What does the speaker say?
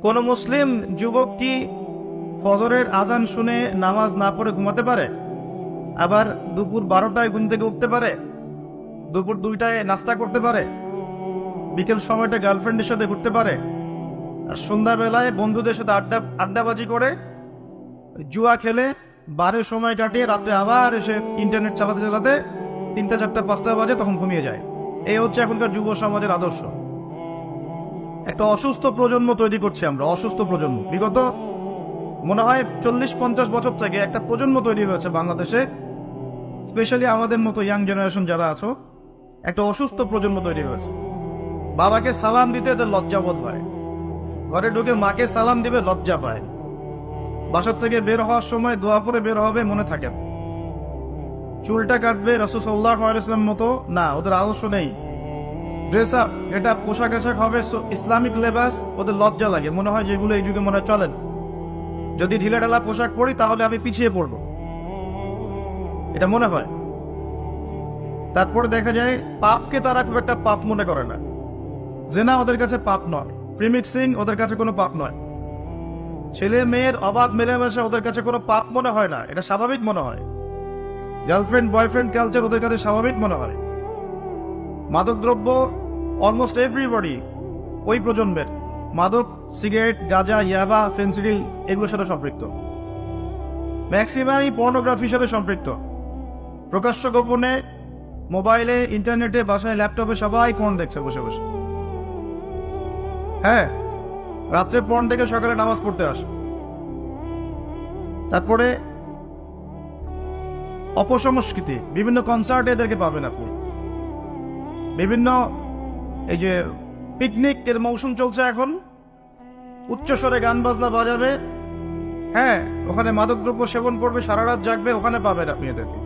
কোন মুসলিম যুবক কি ফজরের আজান শুনে নামাজ না পড়ে ঘুমাতে পারে? আবার দুপুর 12টায় ঘুম থেকে উঠতে পারে? দুপুর 2টায় নাস্তা করতে পারে? বিকেল সময়টা গার্লফ্রেন্ডের সাথে ঘুরতে পারে? আর সন্ধ্যাবেলায় বন্ধুদের সাথে আড্ডাবাজি করে, জুয়া খেলে, বারে সময় কাটিয়ে রাত্রে আবার এসে ইন্টারনেট চালাতে চালাতে 3টা 4টা 5টা বাজে, তখন ঘুমিয়ে যায়। এই হচ্ছে এখনকার যুব সমাজের আদর্শ। একটা অসুস্থ প্রজন্ম তৈরি করছি আমরা, অসুস্থ প্রজন্ম। বিগত মনে হয় 40-50 বছর থেকে একটা প্রজন্ম তৈরি হয়েছে বাংলাদেশে, স্পেশালি আমাদের মতো ইয়াং জেনারেশন যারা আছো, একটা অসুস্থ প্রজন্ম তৈরি হয়েছে। বাবাকে সালাম দিতে এদের লজ্জা বোধ হয়, ঘরে ঢুকে মাকে সালাম দিবে লজ্জা পায়, বাসার থেকে বের হওয়ার সময় দোয়া পরে বের হবে মনে থাকে না, চুলটা কাটবে রাসূল সাল্লাল্লাহু আলাইহি ওয়াসাল্লাম মতো না, ওদের আদর্শ নেই। ড্রেস আপ, এটা পোশাক আশাক হবে ইসলামিক লেবাস, ওদের লজ্জা লাগে, মনে হয় যেগুলো এই যুগে মনে হয় চলেন, যদি ঢিলাঢালা পোশাক পরি তাহলে আমি পিছিয়ে পড়ব, এটা মনে হয়। তারপরে দেখা যায় পাপকে তারা খুব একটা পাপ মনে করে না। জেনা ওদের কাছে পাপ নয়, প্রিমিক্সিং ওদের কাছে কোনো পাপ নয়, ছেলে মেয়ের অবাধ মেলামেশা ওদের কাছে কোনো পাপ মনে হয় না, এটা স্বাভাবিক মনে হয়। গার্লফ্রেন্ড বয়ফ্রেন্ড কালচার ওদের কাছে স্বাভাবিক মনে হয়। মাদকদ্রব্য অলমোস্ট এভরিবডি ওই প্রজন্মের মাদক, সিগারেট, গাঁজা, ইয়াবা, ফেন্সিডিল এগুলোর সাথে সম্পৃক্ত। ম্যাক্সিমামই পর্নোগ্রাফির সাথে সম্পৃক্ত। প্রকাশ্য গোপনে মোবাইলে, ইন্টারনেটে, বাসায়, ল্যাপটপে সবাই পর্ন দেখছে বসে বসে। হ্যাঁ, রাত্রে পর্ন দেখে সকালে নামাজ পড়তে আসে। তারপরে অপসংস্কৃতি, বিভিন্ন কনসার্টে এদেরকে পাবেন আপনি, বিভিন্ন এই যে পিকনিক এর মৌসুম চলছে এখন, উচ্চস্বরে গান বাজনা বাজাবে, হ্যাঁ, ওখানে মাদকদ্রব্য সেবন করবে, সারা রাত জাগবে, ওখানে পাবেন আপনি এদেরকে।